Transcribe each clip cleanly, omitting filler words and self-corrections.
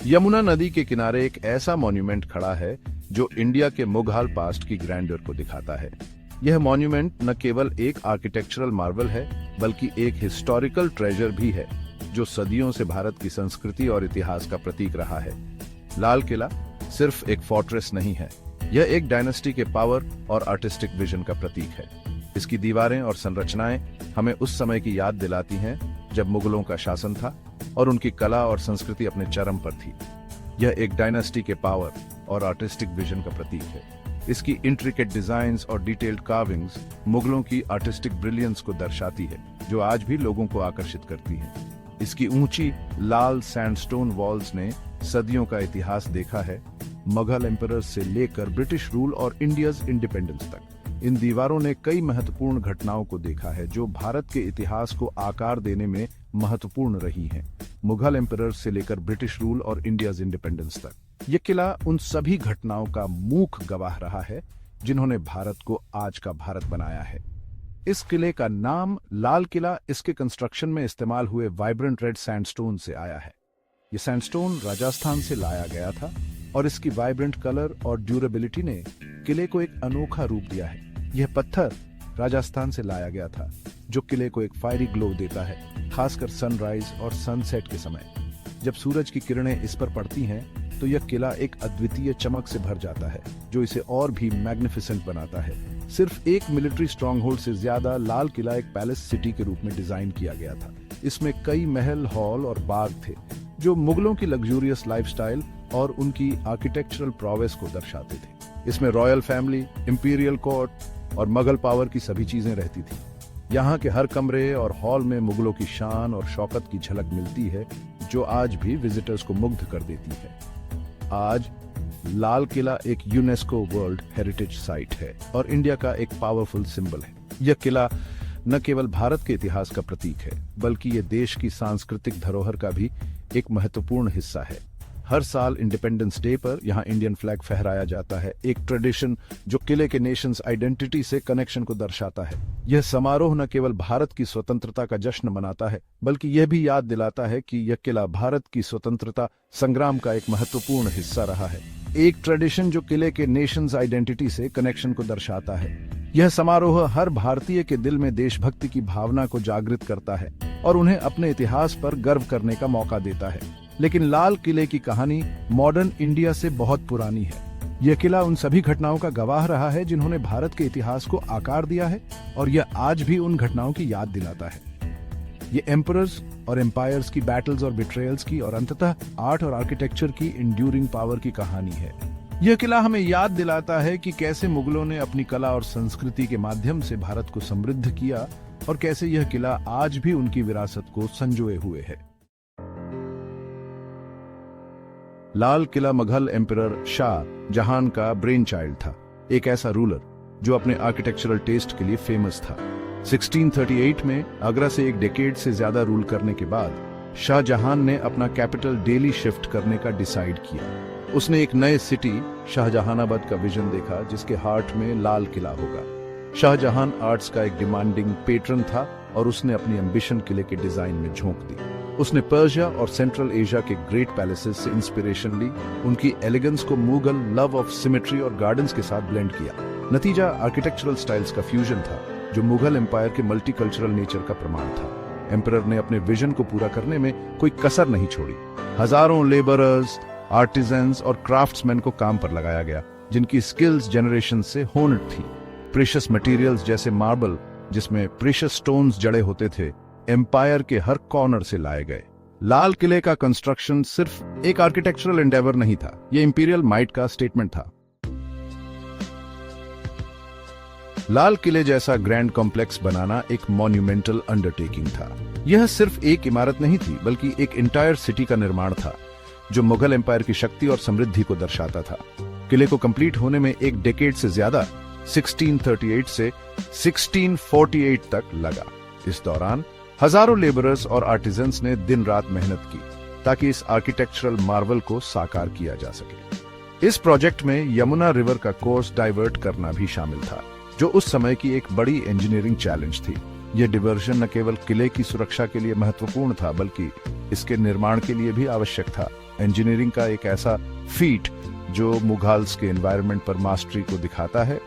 यमुना नदी के किनारे एक ऐसा मॉन्यूमेंट खड़ा है जो इंडिया के मुगल पास्ट की ग्रैंडर को दिखाता है। यह मॉन्यूमेंट न केवल एक आर्किटेक्चरल मार्वल है बल्कि एक हिस्टोरिकल ट्रेजर भी है जो सदियों से भारत की संस्कृति और इतिहास का प्रतीक रहा है। लाल किला सिर्फ एक फोर्ट्रेस नहीं है, यह एक डायनेस्टी के पावर और आर्टिस्टिक विजन का प्रतीक है। इसकी दीवारें और संरचनाएं हमें उस समय की याद दिलाती हैं जब मुगलों का शासन था और उनकी कला और संस्कृति अपने चरम पर थी। यह एक डायनेस्टी के पावर और आर्टिस्टिक विजन का प्रतीक है। इसकी इंट्रिकेट डिजाइन्स और डिटेल्ड कार्विंग्स मुगलों की आर्टिस्टिक ब्रिलियंस को दर्शाती है जो आज भी लोगों को आकर्षित करती है। इसकी ऊंची लाल सैंडस्टोन वॉल्स ने सदियों का इतिहास देखा है, मुगल एम्परर्स से लेकर ब्रिटिश रूल और इंडियाज इंडिपेंडेंस तक। इन दीवारों ने कई महत्वपूर्ण घटनाओं को देखा है जो भारत के इतिहास को आकार देने में महत्वपूर्ण रही हैं, मुगल एम्परर्स से लेकर ब्रिटिश रूल और इंडियाज इंडिपेंडेंस तक। यह किला उन सभी घटनाओं का मूक गवाह रहा है जिन्होंने भारत को आज का भारत बनाया है। इस किले का नाम लाल किला इसके कंस्ट्रक्शन में इस्तेमाल हुए वाइब्रेंट रेड सैंडस्टोन से आया है। यह सैंडस्टोन राजस्थान से लाया गया था और इसकी वाइब्रेंट कलर और ड्यूरेबिलिटी ने किले को एक अनोखा रूप दिया है। यह पत्थर राजस्थान से लाया गया था जो किले को एक फायरी ग्लो देता है, खासकर सनराइज और सनसेट के समय। जब सूरज की किरणें इस पर पड़ती हैं तो यह किला एक अद्वितीय चमक से भर जाता है जो इसे और भी मैग्निफिसेंट बनाता है। सिर्फ एक मिलिट्री स्ट्रॉन्गहोल्ड से ज्यादा लाल किला एक पैलेस सिटी के रूप में डिजाइन किया गया था। इसमें कई महल, हॉल और बाग थे जो मुगलों की लग्जूरियस लाइफस्टाइल और उनकी आर्किटेक्चरल प्रोवेस को दर्शाते थे। इसमें रॉयल फैमिली, इंपीरियल कोर्ट और मुगल पावर की सभी चीजें रहती थी। यहाँ के हर कमरे और हॉल में मुगलों की शान और शौकत की झलक मिलती है जो आज भी विजिटर्स को मुग्ध कर देती है। आज लाल किला एक यूनेस्को वर्ल्ड हेरिटेज साइट है और इंडिया का एक पावरफुल सिंबल है। यह किला न केवल भारत के इतिहास का प्रतीक है बल्कि यह देश की सांस्कृतिक धरोहर का भी एक महत्वपूर्ण हिस्सा है। हर साल इंडिपेंडेंस डे पर यहाँ इंडियन फ्लैग फहराया जाता है, एक ट्रेडिशन जो किले के नेशंस आइडेंटिटी से कनेक्शन को दर्शाता है। यह समारोह न केवल भारत की स्वतंत्रता का जश्न मनाता है बल्कि यह भी याद दिलाता है कि यह किला भारत की स्वतंत्रता संग्राम का एक महत्वपूर्ण हिस्सा रहा है। एक ट्रेडिशन जो किले के नेशंस आइडेंटिटी से कनेक्शन को दर्शाता है। यह समारोह हर भारतीय के दिल में देशभक्ति की भावना को जागृत करता है और उन्हें अपने इतिहास पर गर्व करने का मौका देता है। लेकिन लाल किले की कहानी मॉडर्न इंडिया से बहुत पुरानी है। यह किला उन सभी घटनाओं का गवाह रहा है जिन्होंने भारत के इतिहास को आकार दिया है और यह आज भी उन घटनाओं की याद दिलाता है। ये एम्परर्स और एम्पायर्स की बैटल्स और बिट्रेयल्स की और अंततः आर्ट और आर्किटेक्चर की इंड्यूरिंग पावर की कहानी है। यह किला हमें याद दिलाता है कि कैसे मुगलों ने अपनी कला और संस्कृति के माध्यम से भारत को समृद्ध किया और कैसे यह किला आज भी उनकी विरासत को संजोए हुए है। लाल किला मुगल एम्परर शाह जहान का ब्रेन चाइल्ड था, एक ऐसा रूलर जो अपने आर्किटेक्चरल टेस्ट के लिए फेमस था। 1638 में आगरा से एक डेकेड से ज्यादा रूल करने के बाद शाहजहां ने अपना कैपिटल दिल्ली शिफ्ट करने का डिसाइड किया। उसने एक नए सिटी शाहजहानाबाद का विजन देखा जिसके हार्ट में लाल किला होगा। शाहजहां आर्ट्स का एक डिमांडिंग पेट्रन था और उसने अपनी एम्बिशन किले के डिजाइन में झोंक दी। उसने पर्शिया और सेंट्रल एशिया के ग्रेट पैलेसेस से इंस्पिरेशन ली, उनकी एलिगेंस को मुगल लव ऑफ सिमेट्री और गार्डन्स के साथ ब्लेंड किया। नतीजा आर्किटेक्चरल स्टाइल्स का फ्यूजन था जो मुगल एम्पायर के मल्टीकल्चरल नेचर का प्रमाण था। एम्परर ने अपने विजन को पूरा करने में कोई कसर नहीं छोड़ी। हजारों लेबरर्स, आर्टिजन्स और क्राफ्ट्समैन को काम पर लगाया गया जिनकी स्किल्स जनरेशन से होनड थी। प्रेशियस मटेरियल्स जैसे मार्बल जिसमें प्रेशियस स्टोन्स जड़े होते थे एम्पायर के हर कॉर्नर से लाए गए। लाल किले का कंस्ट्रक्शन सिर्फ एक आर्किटेक्चरल एंडेवर नहीं था, यह इंपीरियल माइट का स्टेटमेंट था। लाल किले जैसा ग्रैंड कॉम्प्लेक्स बनाना एक मॉन्यूमेंटल अंडरटेकिंग था। यह सिर्फ एक इमारत नहीं थी बल्कि एक इंटायर सिटी का निर्माण था जो मुगल एम्पायर की शक्ति और समृद्धि को दर्शाता था। किले को कंप्लीट होने में एक डेकेड से ज्यादा 1638 से 1648 तक लगा। इस दौरान हजारों लेबरर्स और आर्टिजन्स ने दिन रात मेहनत की ताकि इस आर्किटेक्चरल मार्वल को साकार किया जा सके। इस प्रोजेक्ट में यमुना रिवर का कोर्स डाइवर्ट करना भी शामिल था जो उस समय की एक बड़ी इंजीनियरिंग चैलेंज थी। यह डिवर्जन न केवल किले की सुरक्षा के लिए महत्वपूर्ण था बल्कि इसके निर्माण के लिए भी आवश्यक था इंजीनियरिंग का एक ऐसा फीट जो मुगल्स के एनवायरनमेंट पर मास्टरी को दिखाता है।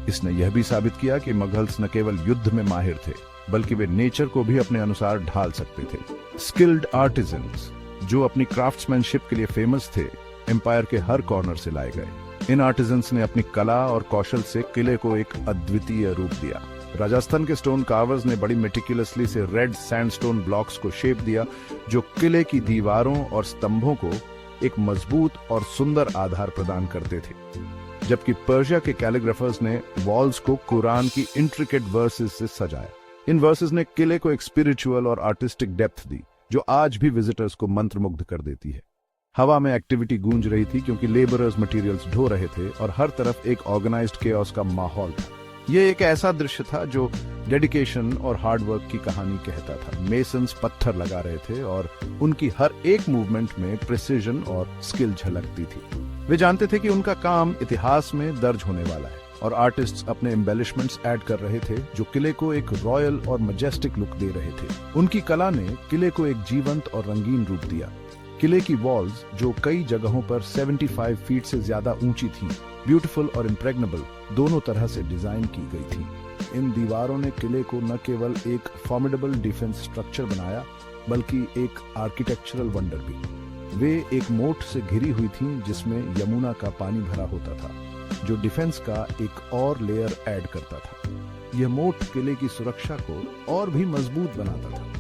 इसने यह भी साबित किया कि मुगल्स न केवल युद्ध में माहिर थे बल्कि वे नेचर को भी अपने अनुसार ढाल सकते थे। स्किल्ड आर्टिजन्स जो अपनी क्राफ्ट्समैनशिप के लिए फेमस थे एम्पायर के हर कॉर्नर से लाए गए। इन आर्टिजन्स ने अपनी कला और कौशल से किले को एक अद्वितीय रूप दिया। राजस्थान के स्टोन कार्वर्स ने बड़ी मेटिकुलसली से रेड सैंडस्टोन ब्लॉक्स को शेप दिया जो किले की दीवारों और स्तंभों को एक मजबूत और सुंदर आधार प्रदान करते थे, जबकि पर्शिया के कैलीग्राफर्स ने वॉल्स को कुरान की इंट्रिकेट वर्सेस से सजाया। इन वर्सेस ने किले को एक स्पिरिचुअल और आर्टिस्टिक डेप्थ दी जो आज भी विजिटर्स को मंत्रमुग्ध कर देती है। हवा में एक्टिविटी गूंज रही थी क्योंकि लेबरर्स मटेरियल्स ढो रहे थे और हर तरफ एक ऑर्गेनाइज्ड केओस का माहौल था। यह एक ऐसा दृश्य था जो डेडिकेशन और हार्डवर्क की कहानी कहता था। मेसन्स पत्थर लगा रहे थे और उनकी हर एक मूवमेंट में प्रिसीजन और स्किल झलकती थी। वे जानते थे कि उनका काम इतिहास में दर्ज होने वाला है और आर्टिस्ट्स अपने एम्बेलिशमेंट्स ऐड कर रहे थे जो किले को एक रॉयल और मैजेस्टिक लुक दे रहे थे। उनकी कला ने किले को एक जीवंत और रंगीन रूप दिया। किले की वॉल्स जो कई जगहों पर 75 फीट से ज्यादा ऊंची थी, ब्यूटीफुल और इम्प्रेग्नेबल दोनों तरह से डिजाइन की गई थी। इन दीवारों ने किले को न केवल एक फॉर्मिडेबल डिफेंस स्ट्रक्चर बनाया बल्कि एक आर्किटेक्चरल वंडर भी। वे एक मोट से घिरी हुई थीं जिसमें यमुना का पानी भरा होता था जो डिफेंस का एक और लेयर ऐड करता था। यह मोट किले की सुरक्षा को और भी मजबूत बनाता था।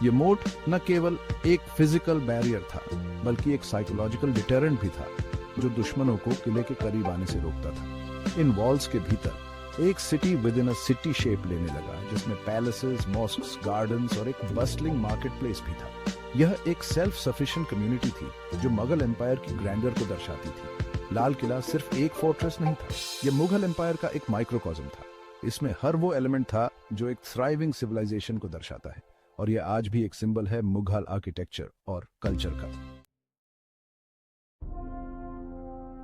यह मोट न केवल एक फिजिकल बैरियर था बल्कि एक साइकोलॉजिकल डिटरेंट भी था जो दुश्मनों को किले के करीब आने से रोकता था। इन वॉल्स के भीतर एक city with in a city shape लेने लगा जिसमें पैलेसेस, मॉस्क्स, गार्डन्स और एक बस्टलिंग मार्केट प्लेस भी था। यह एक सेल्फ सफिशिएंट कम्युनिटी थी जो मुगल एम्पायर की ग्रैंडर को दर्शाती थी। लाल किला सिर्फ एक फोर्ट्रेस नहीं था, यह मुगल एम्पायर का एक माइक्रोकॉस्म था। इसमें हर वो एलिमेंट था जो एक थ्राइविंग सिविलाइजेशन को दर्शाता है और यह आज भी एक सिंबल है मुगल आर्किटेक्चर और कल्चर का।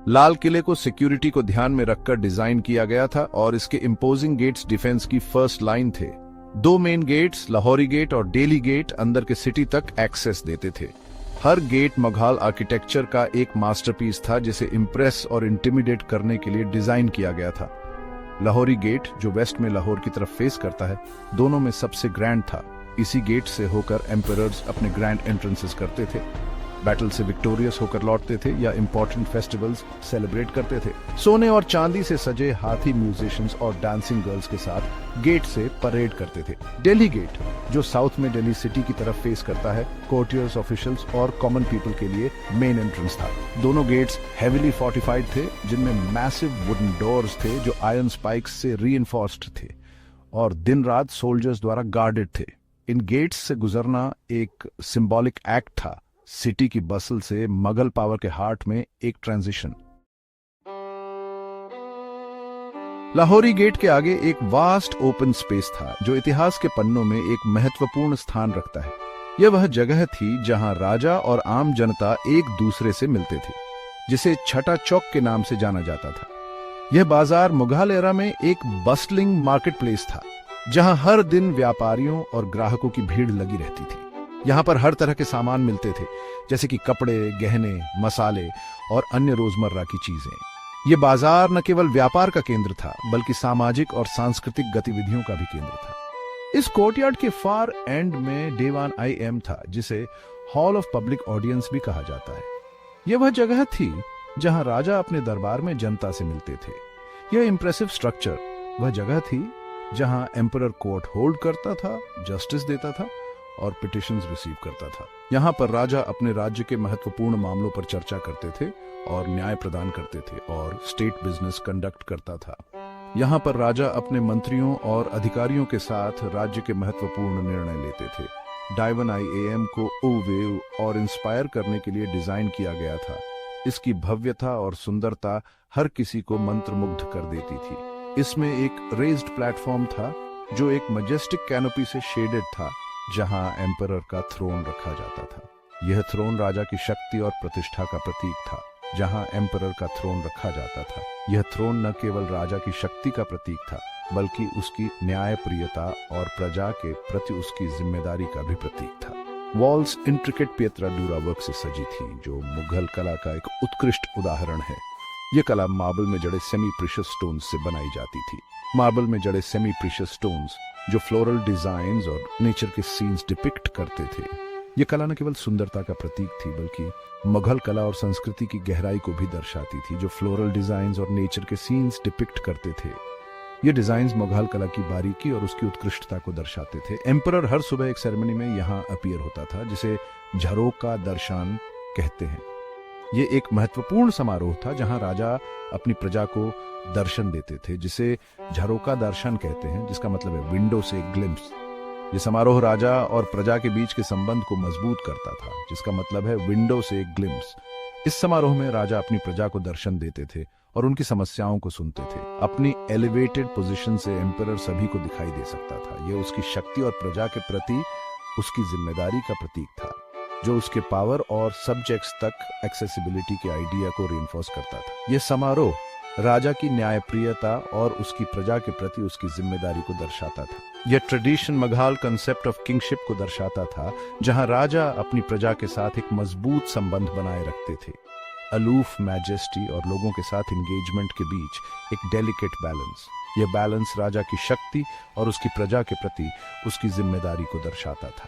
लाल किले को सिक्योरिटी को ध्यान में रखकर डिजाइन किया गया था और इसके इंपोजिंग गेट्स डिफेंस की फर्स्ट लाइन थे। 2 मेन गेट्स, लाहौरी गेट और डेली गेट, अंदर के सिटी तक एक्सेस देते थे। हर गेट मुगल आर्किटेक्चर का एक मास्टरपीस था जिसे इंप्रेस और इंटिमिडेट करने के लिए डिजाइन किया गया था। लाहौरी गेट जो वेस्ट में लाहौर की तरफ फेस करता है, दोनों में सबसे ग्रैंड था। इसी गेट से होकर एम्परर्स अपने ग्रैंड एंट्रेंसेस करते थे, बैटल से विक्टोरियस होकर लौटते थे या इंपॉर्टेंट फेस्टिवल्स सेलिब्रेट करते थे। सोने और चांदी से सजे हाथी म्यूजिशियंस और डांसिंग गर्ल्स के साथ गेट से परेड करते थे। दिल्ली गेट जो साउथ में दिल्ली सिटी की तरफ फेस करता है, कोर्टियर्स, ऑफिशियल्स और कॉमन पीपल के लिए मेन एंट्रेंस था। दोनों गेट्स हेवीली फोर्टिफाइड थे जिनमें मैसिव वुडन डोर्स थे जो आयरन स्पाइक्स से रीइंफोर्स्ड थे और दिन रात सोल्जर्स द्वारा गार्डेड थे। इन गेट्स से गुजरना एक सिंबॉलिक एक्ट था, सिटी की बसल से मुगल पावर के हार्ट में एक ट्रांजिशन। लाहौरी गेट के आगे एक वास्ट ओपन स्पेस था जो इतिहास के पन्नों में एक महत्वपूर्ण स्थान रखता है। यह वह जगह थी जहां राजा और आम जनता एक दूसरे से मिलते थे, जिसे छठा चौक के नाम से जाना जाता था। यह बाजार मुगल एरा में एक बस्टलिंग मार्केट प्लेस था जहां हर दिन व्यापारियों और ग्राहकों की भीड़ लगी रहती थी। यहाँ पर हर तरह के सामान मिलते थे जैसे कि कपड़े, गहने, मसाले और अन्य रोजमर्रा की चीजें। ये बाजार न केवल व्यापार का केंद्र था बल्कि सामाजिक और सांस्कृतिक गतिविधियों का भी केंद्र था। इस कोर्टयार्ड के फार एंड में देवान IM था जिसे हॉल ऑफ पब्लिक ऑडियंस भी कहा जाता है। यह वह जगह थी जहां राजा अपने दरबार में जनता से मिलते थे। यह इंप्रेसिव स्ट्रक्चर वह जगह थी जहां एम्परर कोर्ट होल्ड करता था, जस्टिस देता था और पिटिशंस रिसीव करता था। यहाँ पर राजा अपने राज्य के महत्वपूर्ण मामलों पर चर्चा करते थे और न्याय प्रदान करते थे और स्टेट बिजनेस कंडक्ट करता था। यहाँ पर राजा अपने मंत्रियों और अधिकारियों के साथ राज्य के महत्वपूर्ण निर्णय लेते थे। डायवन IAM को ओवेव और इंस्पायर करने के लिए डिजाइन किया गया था। इसकी भव्यता और सुंदरता हर किसी को मंत्रमुग्ध कर देती थी। इसमें एक रेज्ड प्लेटफॉर्म था जो एक मैजेस्टिक कैनोपी से शेडेड था जहां एम्परर का थ्रोन रखा जाता था। यह थ्रोन राजा की शक्ति और प्रतिष्ठा का प्रतीक था। जहां एम्परर का थ्रोन रखा जाता था, यह थ्रोन न केवल राजा की शक्ति का प्रतीक था बल्कि उसकी न्यायप्रियता और प्रजा के प्रति उसकी जिम्मेदारी का भी प्रतीक था। वॉल्स इंट्रिकेट पियत्राडूरा वर्क से सजी थी, जो मुगल कला का एक उत्कृष्ट उदाहरण है। ये कला मार्बल में जड़े सेमी प्रीशियस स्टोन्स से बनाई जाती थी। मार्बल में जड़े सेमी प्रीशियस स्टोन्स जो फ्लोरल डिजाइन्स और नेचर के सीन्स डिपिक्ट करते थे। ये कला न केवल सुंदरता का प्रतीक थी, बल्कि मुगल कला और संस्कृति की गहराई को भी दर्शाती थी, जो फ्लोरल डिजाइन्स और नेचर के सीन्स डिपिक्ट करते थे। ये डिजाइन्स मुगल कला की बारीकी और उसकी उत्कृष्टता को दर्शाते थे। एम्परर हर सुबह एक सेरेमनी में यहाँ अपीयर होता था, जिसे झरोका दर्शन कहते हैं। ये एक महत्वपूर्ण समारोह था जहां राजा अपनी प्रजा को दर्शन देते थे, जिसे झरोका दर्शन कहते हैं, जिसका मतलब है विंडो से ग्लिम्स। ये समारोह राजा और प्रजा के बीच के संबंध को मजबूत करता था, जिसका मतलब है विंडो से ग्लिम्स। इस समारोह में राजा अपनी प्रजा को दर्शन देते थे और उनकी समस्याओं को सुनते थे। अपनी एलिवेटेड पोजीशन से एम्परर सभी को दिखाई दे सकता था। यह उसकी शक्ति और प्रजा के प्रति उसकी जिम्मेदारी का प्रतीक था, जो उसके पावर और सब्जेक्ट्स तक एक्सेसिबिलिटी के आइडिया को रिइंफोर्स करता था। यह समारोह राजा की न्यायप्रियता और उसकी प्रजा के प्रति उसकी जिम्मेदारी को दर्शाता था। यह tradition Mughal concept of kingship को दर्शाता था, जहां राजा अपनी प्रजा के साथ एक मजबूत संबंध बनाए रखते थे। अलूफ मैजेस्टी और लोगों के साथ एंगेजमेंट के बीच एक डेलिकेट बैलेंस। यह बैलेंस राजा की शक्ति और उसकी प्रजा के प्रति उसकी जिम्मेदारी को दर्शाता था।